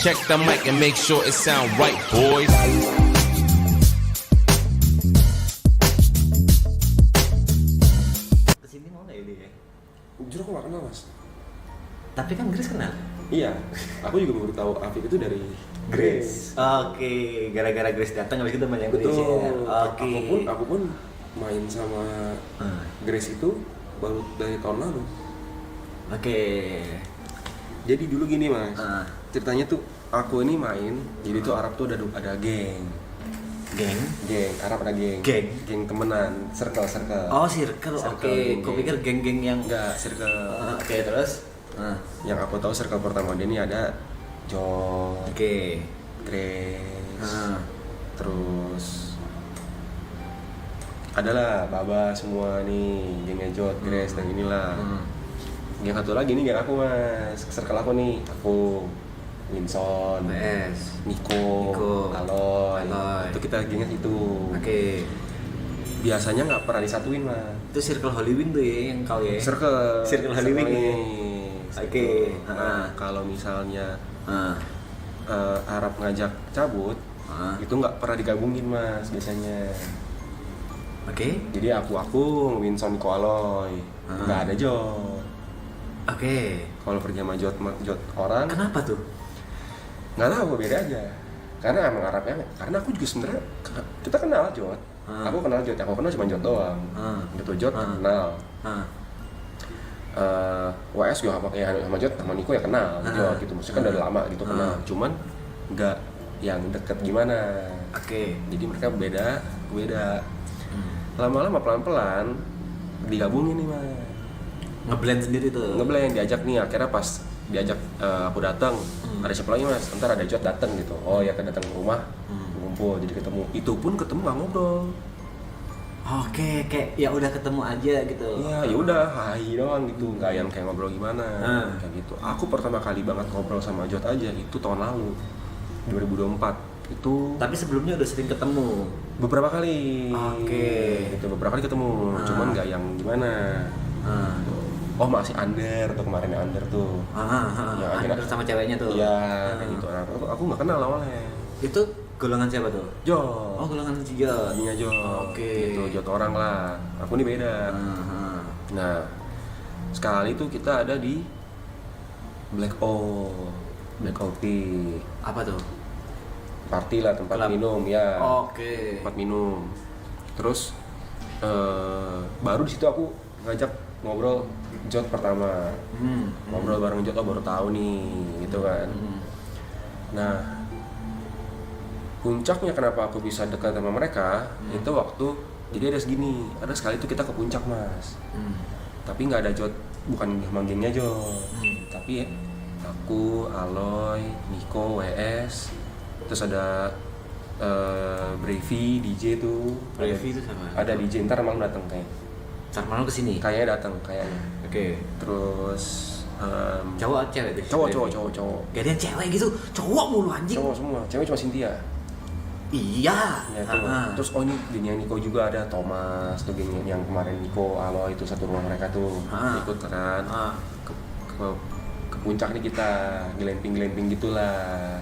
Check the mic and make sure it sound right, boys. Kesini mau nggak ya? Jujur aku gak kenal mas. Tapi kan Grace kenal. Iya, aku juga baru tahu Afif itu dari Grace. Oke, gara-gara Grace datang habis itu banyak Grace. Betul. Oke. Aku pun main sama Grace itu baru dari tahun lalu. Oke. Jadi dulu gini mas, Ah. ceritanya tuh aku ini main, jadi tuh Arab tuh ada geng, Geng. Arab ada geng, Geng? temenan, circle. Oh, circle. Oke. geng-geng. Kau pikir geng-geng yang Enggak, circle. Oke, terus? Yang aku tahu circle pertama dia ini ada John, Oke. Grace, terus adalah Baba semua nih, gengnya John, Grace dan inilah. Yang satu lagi nih geng aku mas, circle aku nih, aku Winson, PS. Niko, Aloy. Itu kita gengnya itu. Oke. Biasanya nggak pernah disatuin mas. Itu circle Hollywood tuh ya yang kau ya. Circle Hollywood ya. Oke. Nah, kalau misalnya Ah. Arab ngajak cabut, itu nggak pernah digabungin mas biasanya. Oke. Jadi aku Winson, Niko, Aloy, nggak ada Jot. Oke. Kalau pergi sama Jot orang, Kenapa tuh? nggak tahu beda aja. Karena emang Arabnya, karena aku juga sebenarnya kita kenal Jot. Aku kenal Jot, aku kenal cuma Jot doang. Gitu Jot kenal. WS juga sama Jot, sama Niko ya kenal Jot gitu. Maksudnya kan udah lama gitu kenal. Cuman nggak yang deket gimana. Oke. Jadi mereka beda. Lama-lama pelan-pelan digabungin nih mas. Ngeblend sendiri tuh. Ngeblend diajak nih, akhirnya pas diajak aku datang, ada siapa lagi mas? Ntar ada Jot datang gitu. Oh ya kan datang ke rumah, ngumpul jadi ketemu. Itu pun ketemu nggak ngobrol. Oke, kayak ya udah ketemu aja gitu. Iya, ya udah hai doang gitu, nggak yang kayak ngobrol gimana, kayak gitu. Aku pertama kali banget ngobrol sama Jot aja itu tahun lalu, 2024. Itu Tapi sebelumnya udah sering ketemu. beberapa kali. Oke. Gitu beberapa kali ketemu, cuman nggak yang gimana. Oh masih under tuh kemarin under tuh. Yang akhirnya Under sama ceweknya tuh. Iya, kayak gitu. Nah, aku nggak kenal awalnya. Itu golongan siapa tuh? Jot. Oh, golongan si Jot. Tadinya Jot. Oke. Gitu, Jot orang lah. Aku ini beda. Nah, sekali itu kita ada di Black Coffee. Apa tuh? Party lah, tempat Club. minum ya. Oke. Tempat minum. Terus baru di situ aku ngajak ngobrol Jot pertama. Ngobrol bareng Jot, baru tahu nih gitu kan. Nah, puncaknya kenapa aku bisa dekat sama mereka itu waktu jadi ada sekali itu kita ke puncak mas, tapi nggak ada Jot, bukan sama gengnya Jot, tapi aku, Aloy, Niko, WS, terus ada Brevi DJ tuh. Brevi itu sama. Ada DJ, ntar malam datang Ntar malam kesini. kayaknya datang kayaknya. Oke. Terus Cowok atau cewek tuh? cowok Gantian cewek gitu, cowok mulu anjing. cowok semua, cewek cuma Cynthia. Iya. Ya, tuh. Terus ini gengnya Niko juga ada Thomas tuh, geng yang kemarin Niko, Aloy itu satu rumah mereka tuh ikut kan ke puncak nih kita glamping gitulah,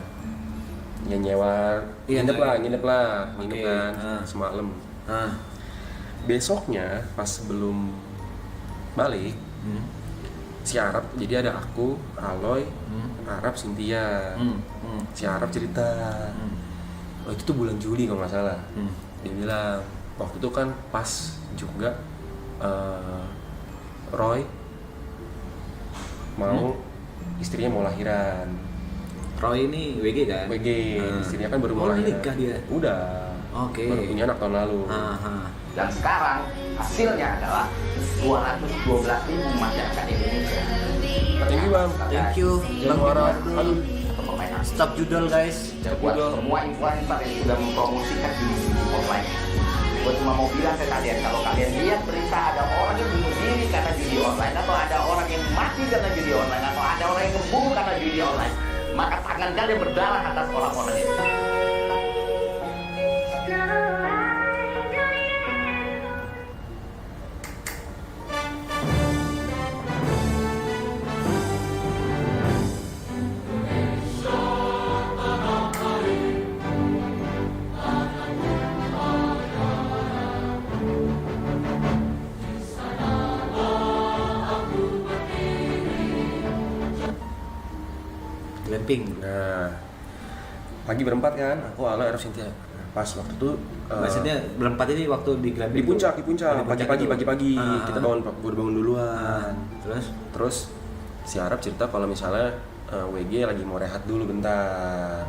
ya nyewa nginep lah kan semalam. Besoknya pas sebelum balik si Arab, jadi ada aku, Aloy, Arab, Cynthia. Si Arab cerita, oh itu tuh bulan Juli kalau nggak salah. Dia bilang waktu itu kan pas juga Roy mau istrinya mau lahiran. Roy ini WG kan? WG, istrinya kan baru mau lahiran. Nikah dia? Udah. Oke. Baru punya anak tahun lalu. Dan sekarang hasilnya adalah 212.000 masyarakat Indonesia. Thank you bang. Thank you. Bang Warah. Aduh. Stop judul guys. Buat semua influencer yang sudah mempromosikan judi online. Gue cuma mau bilang ke kalian, kalau kalian lihat berita ada orang yang bunuh diri karena judi online, atau ada orang yang mati karena judi online, atau ada orang yang membunuh karena judi online, maka tangan kalian berdarah atas orang-orang itu. glamping. Nah, pagi berempat kan, aku Alo, Eros, Cynthia. Pas waktu itu maksudnya berempat ini waktu di glamping di puncak pagi-pagi kita bangun duluan. Terus si Arab cerita kalau misalnya WG lagi mau rehat dulu bentar.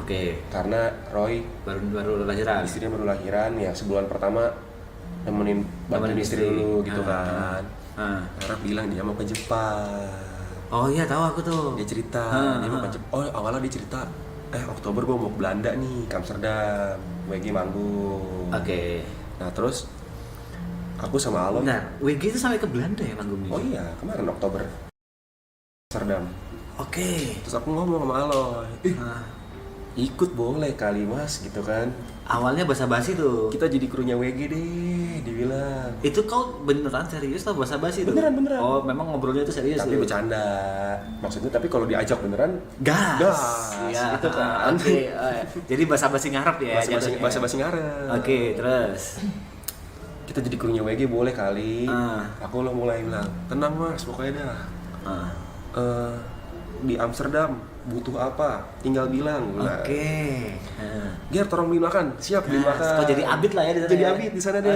Oke. Karena Roy baru lahiran. Istrinya baru lahiran ya, sebulan pertama bantuin istri dulu gitu kan. Arab bilang dia mau ke Jepang. Oh iya, tahu aku tuh. Dia cerita dia mau ke Jepang. Oh, awalnya dia cerita Oktober gue mau ke Belanda nih, ke Amsterdam, WG manggung. Oke. Nah terus aku sama Alo. Nah, WG itu sampai ke Belanda ya manggungnya? Oh iya, kemarin Oktober Amsterdam. Oke. Terus aku ngomong sama Alo, ikut boleh kali mas, gitu kan. Awalnya basa-basi tuh. Kita jadi krunya WG deh, dibilang. Itu kau beneran serius atau basa-basi tuh? Beneran. Oh, memang ngobrolnya itu serius. Tapi bercanda. Maksudnya tapi kalau diajak beneran gas. Ya, gitu kan. Oke. Jadi basa-basi ngarep ya. Basa-basi ngarep. Oke, terus kita jadi krunya WG boleh kali. Aku mulai bilang, tenang mas, pokoknya dah. Di Amsterdam butuh apa? Tinggal bilang. Oke. Biar tolong beli makan. Siap beli makan. Kau jadi abid lah ya di sana. Jadi abid di sana deh.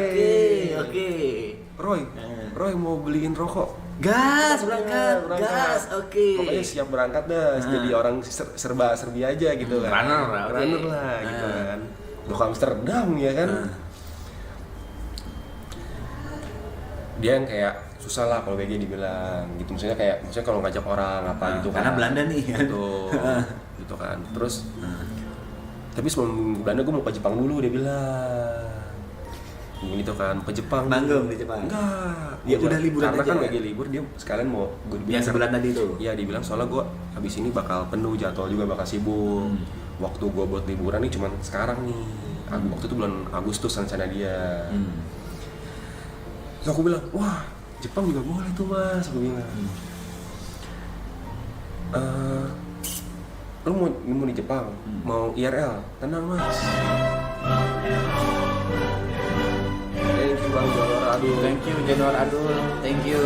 Oke. Roy mau beliin rokok. Gas berangkat. Oke. Pokoknya siap berangkat dah. Jadi orang serba-serbi aja gitu kan. Runner lah gitu kan. Mau ke Amsterdam ya kan. Dia yang kayak susah lah kalau WG dibilang gitu, maksudnya kalau ngajak orang apa gitu kan, karena Belanda nih gitu kan. Terus tapi sebelum Belanda gue mau ke Jepang dulu, dia bilang gitu kan, ke Jepang manggung di Jepang. Enggak, ya udah liburan karena aja kan WG libur, dia sekalian mau gue yang sebulan tadi itu. Iya, dibilang soalnya gue habis ini bakal penuh jadwal juga, bakal sibuk. Waktu gue buat liburan nih cuman sekarang nih, waktu itu bulan Agustus rencana dia. Terus aku bilang, wah Jepang juga boleh tuh mas, aku bilang. Lu mau di Jepang, mau IRL, tenang mas. Thank you bang Januar Adul. Thank you Januar Adul, thank you.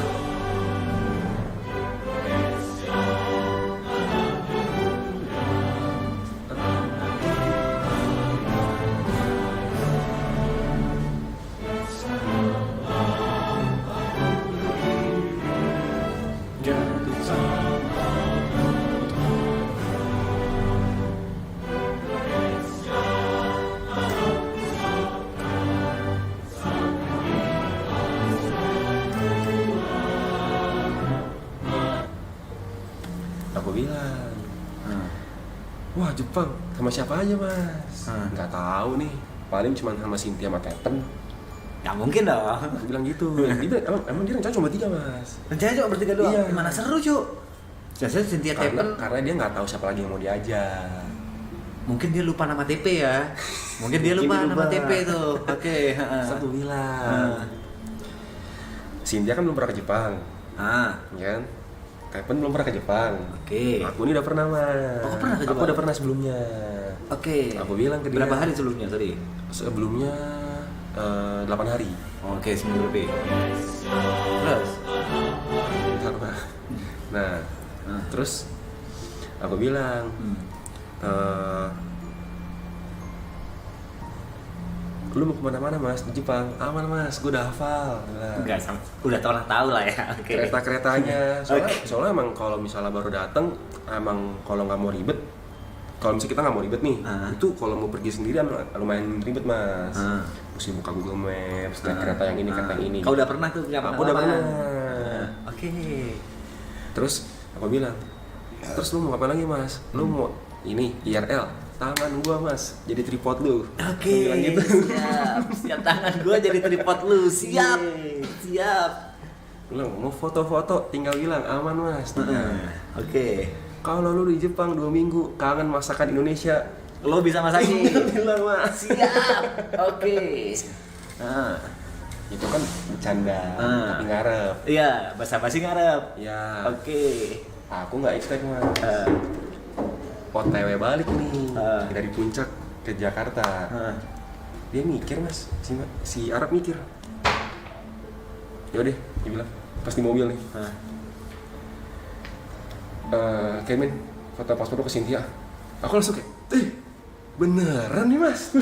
Aku bilang, wah Jepang sama siapa aja mas? Nggak tahu nih, paling cuma sama Cynthia sama Tepen. Nggak mungkin dong. Aku bilang gitu. Emang dia rencana cuma 3 mas. Rencana cuma bertiga doang? Iya. Gimana seru Cuk? Biasanya Cynthia Tepen karena dia nggak tahu siapa lagi yang mau diajak. Mungkin dia lupa nama TP ya. Mungkin dia lupa nama TP tuh. Oke. Satu bilang. Cynthia kan belum pernah ke Jepang. Kan? Tepen belum pernah ke Jepang. Oke. Aku ini udah pernah mas. Oh, pernah ke Jepang? Aku udah pernah sebelumnya. Oke. Aku bilang ke dia. Berapa hari sebelumnya tadi? Sebelumnya 8 hari. Oke, seminggu lebih. Terus? Nah, terus aku bilang, lu mau kemana-mana mas di Jepang? Aman mas, gue udah hafal. Enggak, udah tahu lah ya. Okay. Kereta-keretanya, soalnya emang kalau misalnya baru dateng, emang kalau nggak mau ribet, kalau misalnya kita nggak mau ribet nih, itu kalau mau pergi sendiri lumayan ribet mas. Mesti buka Google Maps, naik kereta yang ini, kereta yang ini. Kau udah pernah tuh? Aku udah pernah. Oke. Terus aku bilang, terus lu mau ngapain lagi mas? Lu mau ini IRL? Tangan gua mas, jadi tripod lu. Oke. Bilang gitu. Siap tangan gua jadi tripod lu. Siap. Bilang mau foto-foto, tinggal bilang aman mas. Oke. Kalau lu di Jepang 2 minggu, kangen masakan Indonesia, lo bisa masakin. bilang mas. Siap. Oke. Itu kan bercanda, tapi ngarep. Iya, basa-basi ngarep. Ya. Oke. Aku nggak expect mas. OTW balik nih dari Puncak ke Jakarta. Dia mikir mas, si Arab mikir. Yaudah, dia bilang pas di mobil nih. Kemen, foto paspor ke Cynthia. Aku langsung kayak, beneran nih mas.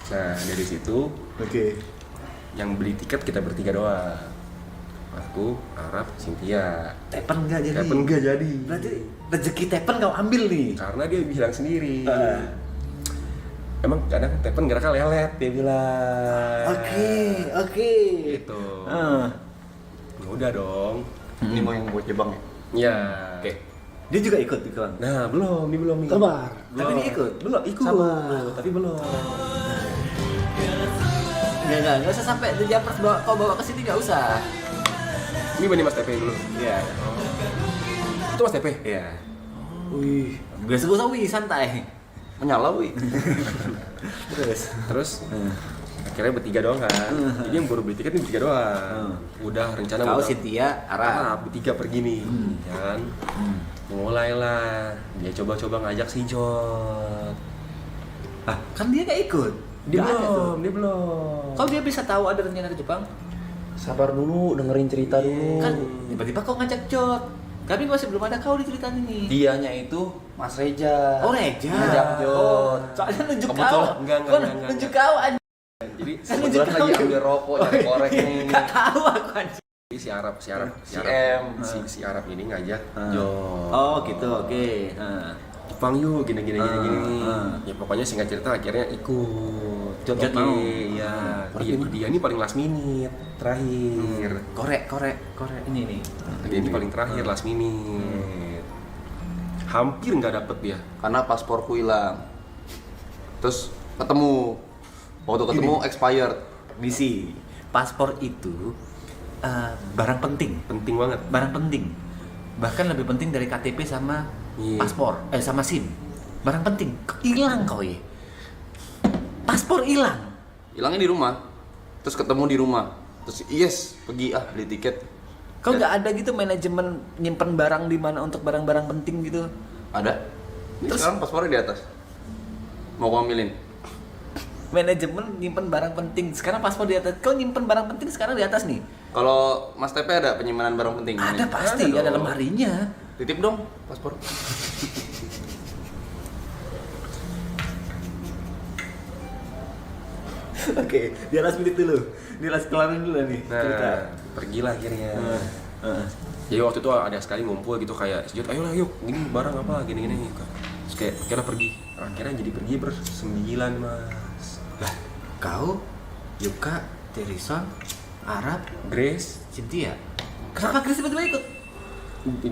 Nah dari situ, yang beli tiket kita bertiga doang. Aku, Arab, Cynthia. Tepen nggak jadi? Tepen nggak jadi. Berarti rezeki Tepen kau ambil nih. Karena dia bilang sendiri. Emang kadang Tepen geraknya lelet, dia bilang. Oke. Gitu. Ya udah dong. Ini mau yang buat Jepang ya? Iya. Oke. Dia juga ikut di kawan. Nah belum, dia belum. Sabar. Tapi dia ikut. Belum ikut. Sabar. Tapi belum. Nggak usah sampai The Jumpers kau bawa ke sini, nggak usah. Ini benih Mas Tepe dulu. Iya. Itu Mas Tepe? Iya. Wih, gak usah wih, santai. Menyala wih. Terus akhirnya bertiga doang kan. Jadi yang baru beli tiket ini bertiga doang. Udah rencana Kau, udah Cynthia, Arab. bertiga pergi nih, ya kan. Mulailah dia coba-coba ngajak si Jot. Kan dia nggak ikut. Dia Nggak ada tuh. belum. Kau dia bisa tahu ada rencana ke Jepang? Sabar dulu, dengerin cerita dulu. Kan tiba-tiba kau ngajak Jot. Tapi masih belum ada kau di cerita ini. Dianya itu Mas Reja. Oh, Reja. Ngajak Jot. Soalnya nunjuk Kebetulan. kau. Enggak. Nunjuk kau aja. Jadi Kebetulan lagi ambil rokok, nyari korek nih. Gak tahu aku aja. si Arab Si M. si Arab ini ngajak Jot. Oh, gitu. Oke. Jepang yuk, gini. Ya pokoknya singkat cerita akhirnya ikut. Jot Oke, mau. ya. Dia ini paling last minute terakhir. Korek ini nih. Dia ini paling terakhir last minute. Hampir nggak dapet dia. Karena pasporku hilang. Terus ketemu. Waktu ketemu expired. Misi. Paspor itu barang penting. Penting banget. Barang penting. Bahkan lebih penting dari KTP sama paspor. Sama SIM. Barang penting. Hilang kau ya. Paspor hilang. Hilangnya di rumah. Terus ketemu di rumah. Terus pergi beli tiket. Kau nggak ada gitu manajemen nyimpen barang di mana untuk barang-barang penting gitu? Ada. Terus sekarang paspornya di atas. Mau kau ambilin? Manajemen nyimpen barang penting. Sekarang paspor di atas. Kau nyimpen barang penting sekarang di atas nih. Kalau Mas Tepe ada penyimpanan barang penting? Ada pasti. Ada lemarinya. Titip dong paspor. Oke, dia last minute dulu. Dia last kelarin dulu nih. Nah, pergilah akhirnya. Jadi waktu itu ada sekali ngumpul gitu kayak, ayolah yuk, gini barang apa, gini. Terus kayak, akhirnya pergi. Akhirnya jadi pergi bersembilan mas. Lah, kau, Yuka, Terison, Arab, Grace, Cynthia. Kenapa Grace tiba-tiba ikut?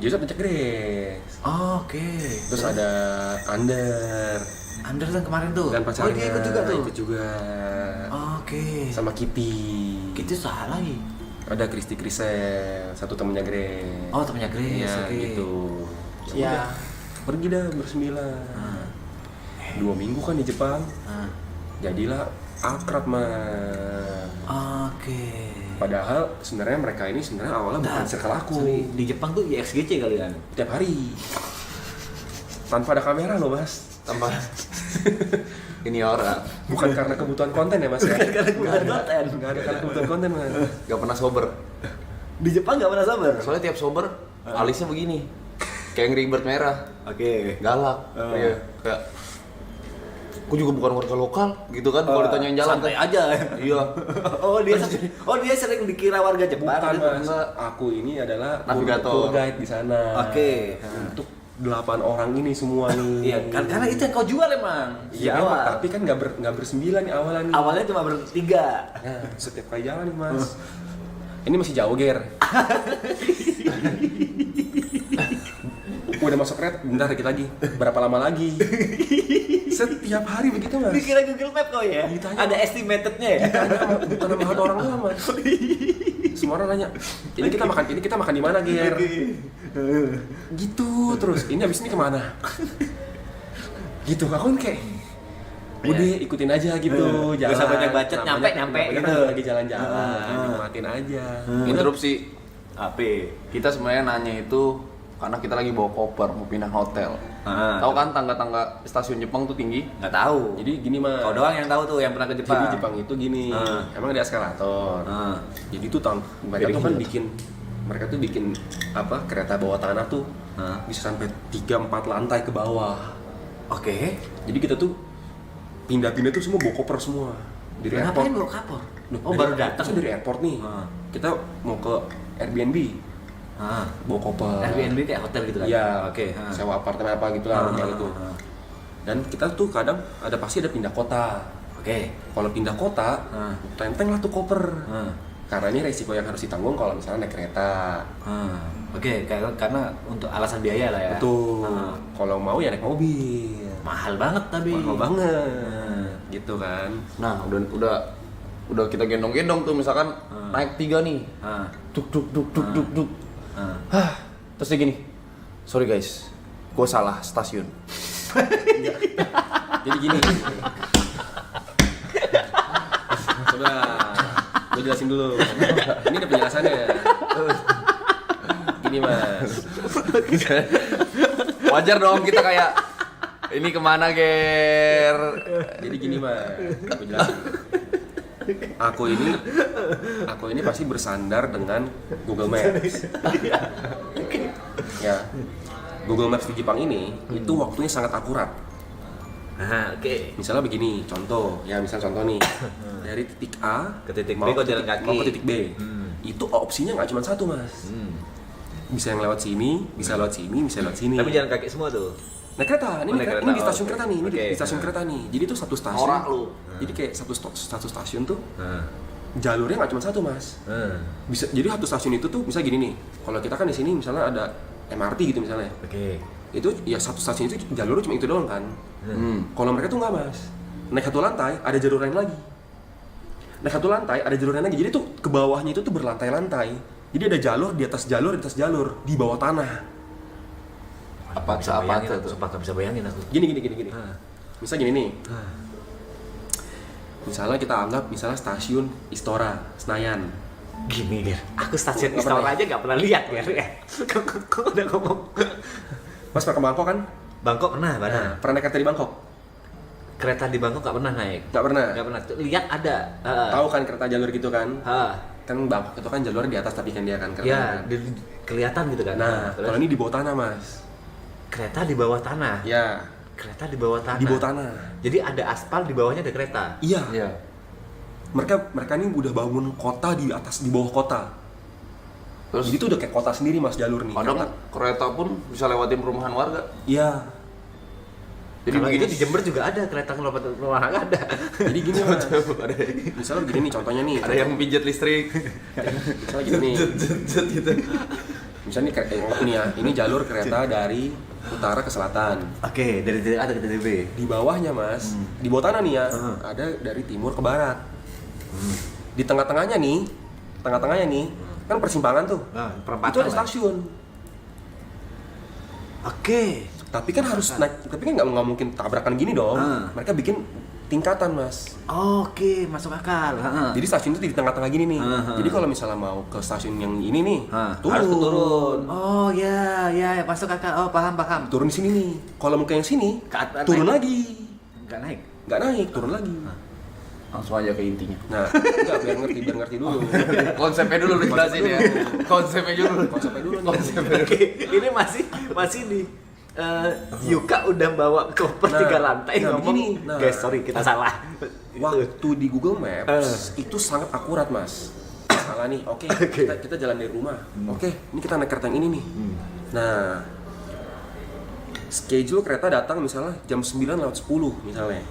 Joseph ajak Grace. Oke. Terus ada Ander Anderson kemarin tuh. dan pacarnya. Oh, dia ikut juga tuh. Ikut juga. Oke. Sama Kitty. Itu salah lagi. Ada Kristi Krisel, satu temennya Grace. Oh, temennya Grace. Iya, Oke. gitu. Ya. Udah, pergi dah bersembilan. 2 minggu kan di Jepang. Jadilah akrab mah. Oke. Padahal sebenarnya mereka ini sebenarnya awalnya bukan circle aku. Sorry, di Jepang tuh IXGC kali kan? Tiap hari. Tanpa ada kamera loh mas. Tambah ini orang Bukan karena kebutuhan konten ya mas ya? Bukan karena kebutuhan konten. Nggak ada karena kebutuhan konten mas. gak pernah sober. Di Jepang nggak pernah sabar. Soalnya tiap sober alisnya begini, kayak Angry Bird merah, Oke. galak. Iya. Kayak aku juga bukan warga lokal gitu kan, kalau ditanyain jalan Santai kan. aja. Iya. dia sering dikira warga Jepang. Bukan gitu. mas. Aku ini adalah Navigator. tour guide di sana. Oke. Untuk 8 orang ini semua nih. Iya, karena itu yang kau jual emang. Iya, Jual. tapi kan nggak bersembilan nih awalnya nih. Awalnya cuma bertiga. Nah, setiap kali jalan nih mas. Ini masih jauh ger. Udah masuk red, bentar dikit lagi. Berapa lama lagi? Setiap hari begitu mas. Dikira Google Map kau ya? Ditanya. Ada estimatednya ya? Bukan nama orang doang mas. Semua orang nanya, ini kita makan di mana ger? Gitu terus. Ini abis ini kemana? Gitu. Aku kan kayak udah ikutin aja gitu, Gak usah banyak bacot, nyampe gitu. Lagi jalan-jalan, nikmatin aja. Interupsi. AP. Kita sebenarnya nanya itu karena kita lagi bawa koper mau pindah hotel. Tahu kan tangga-tangga stasiun Jepang tuh tinggi? Nggak tahu. Jadi gini mas. Kau doang yang tahu tuh, yang pernah ke Jepang. Jadi Jepang itu gini, emang ada eskalator. Jadi tuh mereka tuh kan bikin mereka tuh bikin kereta bawah tanah tuh bisa sampai 3-4 lantai ke bawah. Oke. Jadi kita tuh pindah-pindah tuh semua bawa koper semua dari airport. Ngapain bawa koper? Oh baru datang dari airport nih. Kita mau ke Airbnb. Bawa koper. Airbnb kayak hotel gitu kan? Iya. Oke. Sewa apartemen apa gitu lah rumah gitu. Dan kita tuh kadang pasti ada pindah kota. Oke. Kalau pindah kota, tenteng lah tuh koper. Karena ini resiko yang harus ditanggung kalau misalnya naik kereta. Oke, karena untuk alasan biaya lah ya. Betul. Kalau mau ya naik mobil. Mahal banget tapi. Mahal banget. Gitu kan. Nah, udah kita gendong-gendong tuh misalkan naik 3 nih. Duk. Terus dia gini. Sorry guys, gue salah stasiun. Jadi gini. Coba gue jelasin dulu. Ini ada penjelasannya. Gini Mas. Wajar dong kita kayak ini kemana Ger? Jadi gini Mas, gue jelasin. Aku ini pasti bersandar dengan Google Maps. Ya, Google Maps di Jepang ini itu waktunya sangat akurat. Oke. Misalnya begini, contoh nih, dari titik A Ke titik B mau kok ke jalan titik- kaki. mau ke titik B. Itu opsinya nggak cuma satu Mas. Bisa yang lewat sini, bisa lewat sini, bisa lewat sini. Tapi jalan kaki semua tuh. Naik kereta, ini, naik ini kereta, di stasiun oke. kereta nih, ini Oke. di stasiun kereta nih. Jadi itu satu stasiun. Norak lu. Jadi kayak satu stasiun tuh jalurnya nggak cuma satu Mas. Bisa jadi satu stasiun itu tuh bisa gini nih. Kalau kita kan di sini misalnya ada MRT gitu misalnya. Oke. Itu ya satu stasiun itu jalurnya cuma itu doang kan. Kalau mereka tuh nggak Mas. Naik satu lantai ada jalur lain lagi. Naik satu lantai ada jalur lain lagi. Jadi tuh ke bawahnya itu tuh berlantai-lantai. Jadi ada jalur di atas jalur di bawah tanah. Apa Bisa bayangin, tuh? sumpah gak bisa bayangin aku. Gini. Misal gini nih. Misalnya kita anggap stasiun Istora Senayan. Gini Ger, aku stasiun Nggak Istora pernah aja gak pernah lihat Ger. Kok udah ngomong. Mas pernah ke Bangkok kan? Bangkok pernah. Pernah naik kereta di Bangkok? Kereta di Bangkok gak pernah naik. Nggak pernah. Gak pernah. Lihat ada. Tahu kan kereta jalur gitu kan? Kan Hah. Bangkok itu kan jalurnya di atas tapi kan dia kan kereta. Ya, kan? kelihatan gitu kan. Nah, Terus, kalau ini di bawah tanah Mas. kereta di bawah tanah. Ya, Kereta di bawah tanah. di bawah tanah. Jadi ada aspal di bawahnya ada kereta. Iya. Iya. Mereka ini udah bangun kota di bawah kota. Terus Jadi itu udah kayak kota sendiri Mas jalur nih. kadang kereta pun bisa lewatin perumahan warga. Iya. Jadi Kalau begini itu di Jember juga ada kereta ngelompat rumah ada. Jadi gini Mas. Misalnya begini nih contohnya nih. ada yang pijat listrik. Misalnya gini nih. gitu. Misalnya ini ya, ini jalur kereta dari utara ke selatan. Oke, dari titik A ke titik B. Di bawahnya Mas, di bawah tanah nih ya, ada dari timur ke barat. Di tengah-tengahnya nih, kan persimpangan tuh. Nah, perempatan Itu ada lah. stasiun. Oke. Tapi kan harus naik, tapi kan nggak mungkin tabrakan gini dong. Mereka bikin tingkatan Mas. Oke, masuk akal. Jadi stasiun itu di tengah-tengah gini nih. Jadi kalau misalnya mau ke stasiun yang ini nih, Harus turun. Oh ya, masuk akal. Oh, paham. Turun di sini nih. Kalau mau ke yang sini, Ke atas turun naik. lagi. Nggak naik. Nggak naik, turun lagi. Langsung aja ke intinya. Nah, enggak biar ngerti dulu. Konsepnya dulu lu jelasin ya. Konsepnya dulu. Konsepnya dulu nih. Oke, ini masih di Yuka udah bawa koper Nah, 3 lantai nah, ngomong. begini, nah. Guys, sorry kita salah. Waktu di Google Maps itu sangat akurat Mas. Salah nih, oke. Kita jalan dari rumah. Oke, ini kita naik kereta yang ini nih. Nah, schedule kereta datang misalnya jam 9:10 misalnya.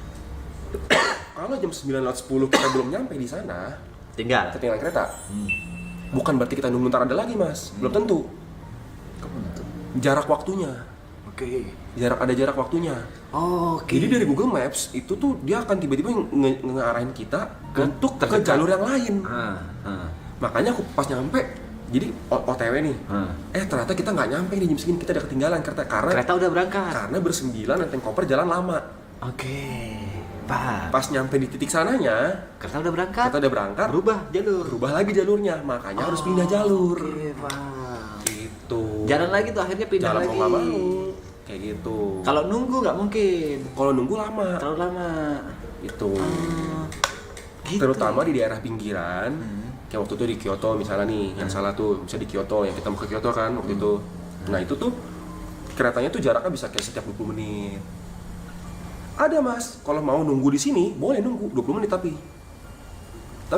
Kalau jam 9:10 kita belum nyampe di sana, Tinggal. ketinggalan kereta. Bukan berarti kita nunggu ntar ada lagi Mas, belum tentu. Jarak waktunya. Oke. Ada jarak waktunya. Oke. Jadi dari Google Maps itu tuh dia akan tiba-tiba ngarahin kita untuk ke jalur yang lain. Makanya aku pas nyampe, jadi OTW nih. Ternyata kita nggak nyampe nih jam segini, kita udah ketinggalan Kereta udah berangkat. karena bersembilan nenteng koper jalan lama. Oke. Paham. Pas nyampe di titik sananya, Kereta udah berangkat. kita udah berangkat, berubah lagi jalurnya, makanya harus pindah jalur. Oke, paham. Gitu. Jalan lagi tuh akhirnya pindah Jalan lagi. mau nggak mau, kayak gitu. Kalau nunggu nggak mungkin. Kalau nunggu lama, Terlalu lama. itu. Gitu. Terutama di daerah pinggiran, Kayak waktu itu di Kyoto misalnya nih, yang salah tuh, bisa di Kyoto, yang kita mau ke Kyoto kan waktu itu. Nah itu tuh keretanya tuh jaraknya bisa kayak setiap 20 menit. Ada mas, kalau mau nunggu di sini boleh nunggu 20 menit tapi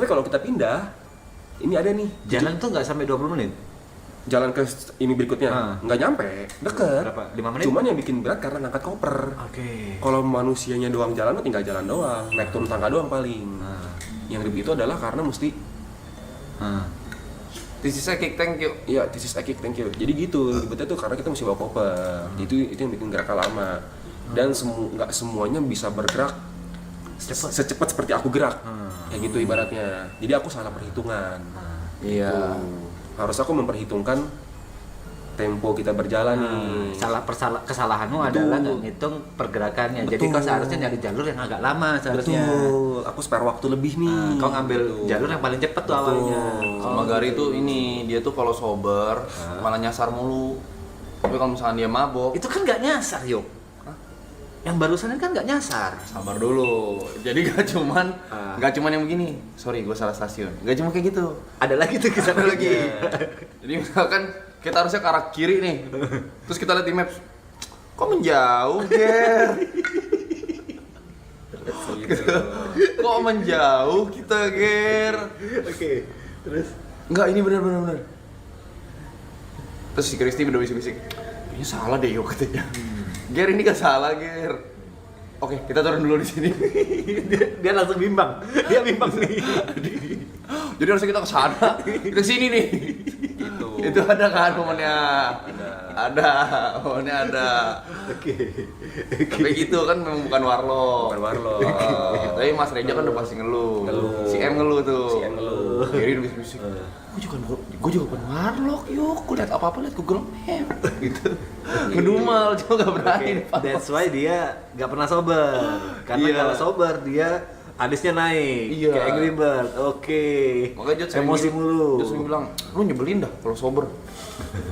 kalau kita pindah, ini ada nih Jalan tuh nggak sampai 20 menit? jalan ke ini berikutnya, nggak nyampe, deket. Berapa? 5 menit? Cuman yang bikin berat karena ngangkat koper. Oke. Kalau manusianya doang jalan, tinggal jalan doang, naik turun tangga doang paling. Yang ribet itu adalah karena mesti This is a kick, thank you. iya, this is a kick, thank you. Jadi gitu, ribetnya tuh karena kita mesti bawa koper. Itu yang bikin geraknya lama. Dan nggak semuanya bisa bergerak secepat seperti aku gerak. Kayak gitu ibaratnya. Jadi aku salah perhitungan. Iya. Tuh. Harus aku memperhitungkan tempo kita berjalan nih. Kesalahanmu Betul. adalah nggak ngitung pergerakannya. Jadi Betul. kau seharusnya nyari jalur yang agak lama seharusnya. Betul. Aku spare waktu lebih nih. Kau ngambil jalur yang paling cepat tuh awalnya. Sama Gary tuh ini, dia tuh kalau sober malah nyasar mulu. Tapi kalau misalnya dia mabok, Itu kan nggak nyasar, Yok. Yang barusan kan nggak nyasar. sabar dulu. Jadi gak cuman yang begini. Sorry, gue salah stasiun. Gak cuma kayak gitu. Ada lagi tuh kisah Ada lagi. Jadi misalkan kita harusnya ke arah kiri nih. Terus kita lihat di maps. Kok menjauh, Ger? Kok menjauh kita, Ger? Oke. Terus Enggak, ini benar. Terus si Kristi udah bisik-bisik. Kayaknya salah deh, yuk katanya. Ger, ini gak salah, Ger. Oke, kita turun dulu di sini. dia langsung bimbang. Dia bimbang nih. Jadi harusnya kita ke sana, kita sini nih. Itu ada kan momennya? Ada, momennya ada. Oke. Tapi gitu kan memang bukan warlock. Bukan warlock. Tapi Mas Reja kan udah pasti ngeluh. Si M ngeluh tuh. Si M ngeluh. Jadi udah bisik-bisik. Gue juga bukan warlock, yuk. Gue liat apa-apa liat Google Map. Gitu. Ngedumal, cuma gak berani. That's why dia nggak pernah sober. Karena Iya. kalau sober dia alisnya naik. Iya. Kayak Angry Bird. Oke. Makanya Jod sering Emosi mulu. Dia sering bilang, lu nyebelin dah kalau sober.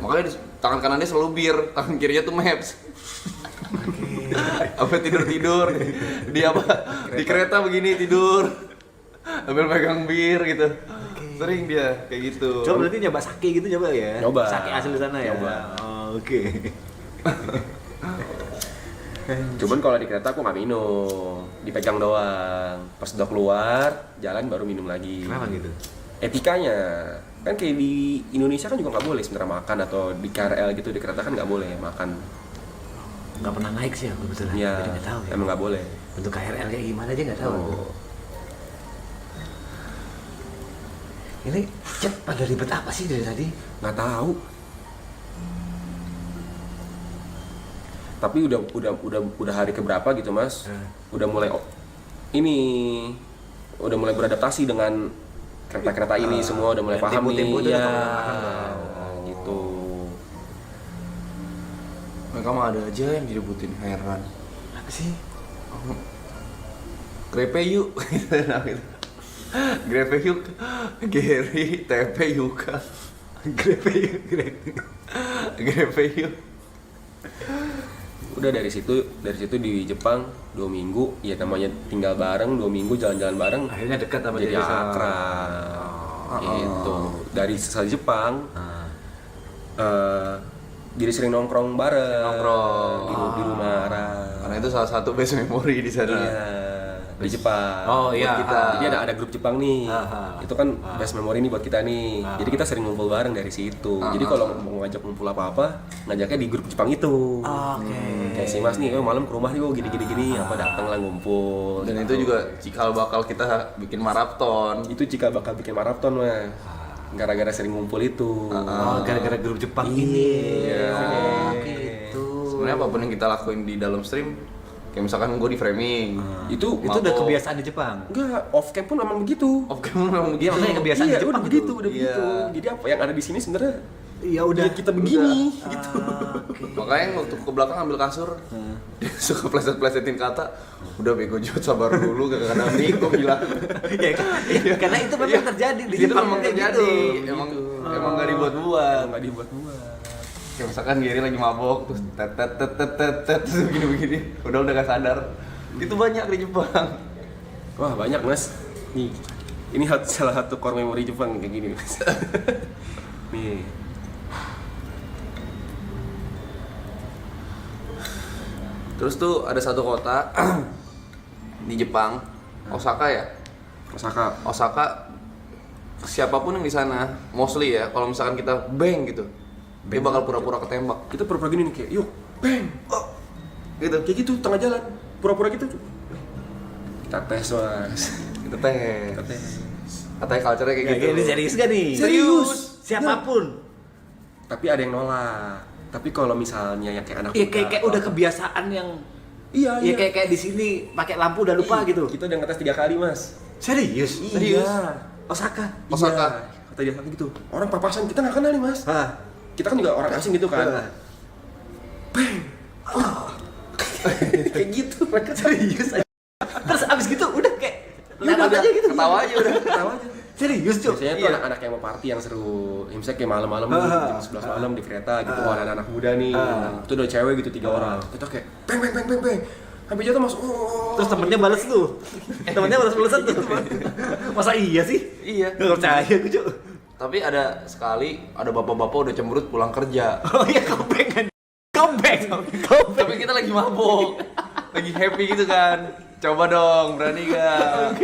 Makanya tangan kanannya selalu bir, tangan kirinya tuh maps. Apa tidur-tidur di apa? Di kereta begini tidur. Sambil pegang bir gitu. Sering dia kayak gitu. Coba berarti nyoba sake gitu coba ya. Nyoba. Sake asli sana ya. Nyoba. Oh, oke. Cuman kalau di kereta aku nggak minum, dipegang doang. Pas udah keluar, jalan baru minum lagi. Kenapa gitu? Etikanya kan kayak di Indonesia kan juga nggak boleh sebenarnya makan, atau di KRL gitu di kereta kan nggak boleh makan. Nggak pernah naik sih aku kebetulan. Iya, Jadi nggak tahu ya. emang nggak boleh. Bentuk KRL kayak gimana aja nggak tahu. Oh. Ini Cep pada ribet apa sih dari tadi? Nggak tahu. Tapi udah hari keberapa gitu mas, udah mulai udah mulai beradaptasi dengan kereta-kereta ini, semua udah mulai paham nih. Tempo-tempo udah Ya, gitu. Mereka mah ada aja yang diributin, heran. Apa sih? Grepe yuk. Grepe yuk. Gary, TP Yuka. Grepe yuk. Udah dari situ di Jepang 2 minggu, ya namanya tinggal bareng 2 minggu jalan-jalan bareng, Akhirnya dekat sama jadi dia sama- akrab. Gitu. Dari selesai Jepang, jadi sering nongkrong bareng. Di rumah Ara. Karena itu salah satu best memory di sana. Iya, di Jepang. Oh, Buat iya. kita. Jadi ada grup Jepang nih. Ah. Itu kan best memory nih buat kita nih. Jadi kita sering ngumpul bareng dari situ. Jadi kalau mau ngajak ngumpul apa-apa, ngajaknya di grup Jepang itu. Oke. Kayak si Mas nih, malam ke rumah nih kok gini, apa datang lah ngumpul. Dan gitu. itu juga cikal bakal kita bikin maraton. Itu jika bakal bikin maraton mah. Gara-gara sering ngumpul itu. Oh, gara-gara grup Jepang ini. Iya. Oh, gitu. Sebenarnya apapun yang kita lakuin di dalam stream, kayak misalkan gue di framing. Itu Itu udah Mabok. kebiasaan di Jepang. enggak, off cam pun memang begitu. Off cam memang Iya, begitu. makanya kebiasaan Iya, di Jepang udah begitu, tuh. udah Iya. begitu. Jadi apa yang ada di sini sebenarnya Iya udah. kita begini gitu. Makanya waktu ke belakang ambil kasur, dia suka pleset-plesetin kata, udah bego Jod, sabar dulu, gak ada mic, gue bilang. Ya, karena itu memang terjadi di Itu Jepang memang kayak terjadi, gitu. emang gak dibuat-buat. Nggak dibuat-buat. Kayak misalkan Gary lagi mabok, terus tet terus begini-begini, udah gak sadar. Itu banyak di Jepang. Wah banyak mas. Nih Ini salah satu core memori Jepang kayak gini Mas. Nih. Terus tuh ada satu kota di Jepang, Osaka ya. Osaka siapapun yang di sana, mostly ya, kalau misalkan kita bang gitu, dia bakal pura-pura ketembak. Kita pura-pura gini nih kayak, yuk, bang, oh, gitu, kayak gitu tengah jalan, pura-pura gitu. Kita tes Mas. Kita tes. Katanya culture-nya kayak gitu. Ini serius gak nih? Serius. Siapapun. Tapi ada yang nolak. Tapi kalau misalnya yang kayak anak Iya muda, kayak udah kebiasaan yang Iya. kayak di sini pakai lampu udah lupa gitu. Kita udah ngetes 3 kali Mas. Serius? Serius? Osaka. Iya. Kata dia gitu. Orang papasan kita nggak kenal nih Mas. Hah. Kita kan juga orang asing gitu kan. Bang. Kayak gitu mereka Serius aja. Terus abis gitu udah kayak Udah, lewat aja gitu. Ketawa aja udah. ketawa aja. Serius cuy. Biasanya tuh anak-anak yang mau party yang seru. Misalnya kayak malam-malam nih, jam 11 malam di kereta gitu. Wah, ada anak muda nih. Itu udah cewek gitu 3 orang. Kita kayak bang bang bang bang bang. Sampai jatuh Mas. Oh. Terus temennya balas tuh. Temennya balas-balasan tuh. Masa iya sih? Iya. Gak percaya gue cuy. Tapi ada sekali, ada bapak-bapak udah cemberut pulang kerja. Oh iya kobeng kan. Kobeng. Tapi kita lagi mabok, lagi happy gitu kan. Coba dong, berani gak?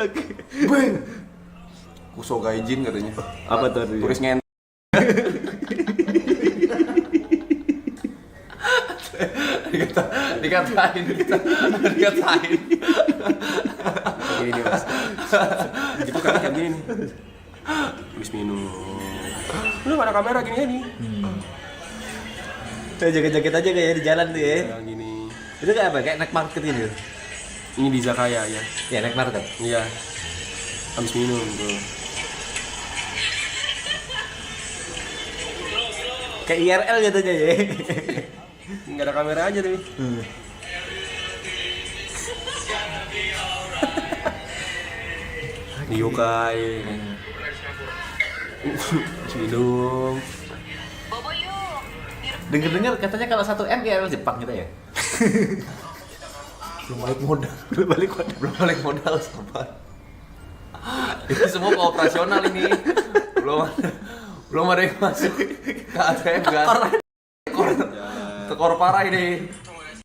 Oke. Bang! Kuso gaijin katanya. Apa tuh? Turis ngent. dikatain. Gini nih Mas. Gitu kan kayak gini nih. Habis minum. Lu gak ada kamera gini ya nih. Saya jaga-jaga aja kayak di jalan tuh ya. Yang gini. Itu kayak apa? Kayak naik market gitu. Ini di Zakaya ya. Ya naik market. Iya. Habis minum tuh. Kayak IRL jatuhnya ya. Enggak ada kamera aja tapi. Di yokai. Minum. Dengar-dengar katanya kalau 1M IRL Jepang kita ya. Belum balik modal sabar. Ini semua kooperasional ini. Belum ada yang masuk ke ATM gas. Tekor parah ini.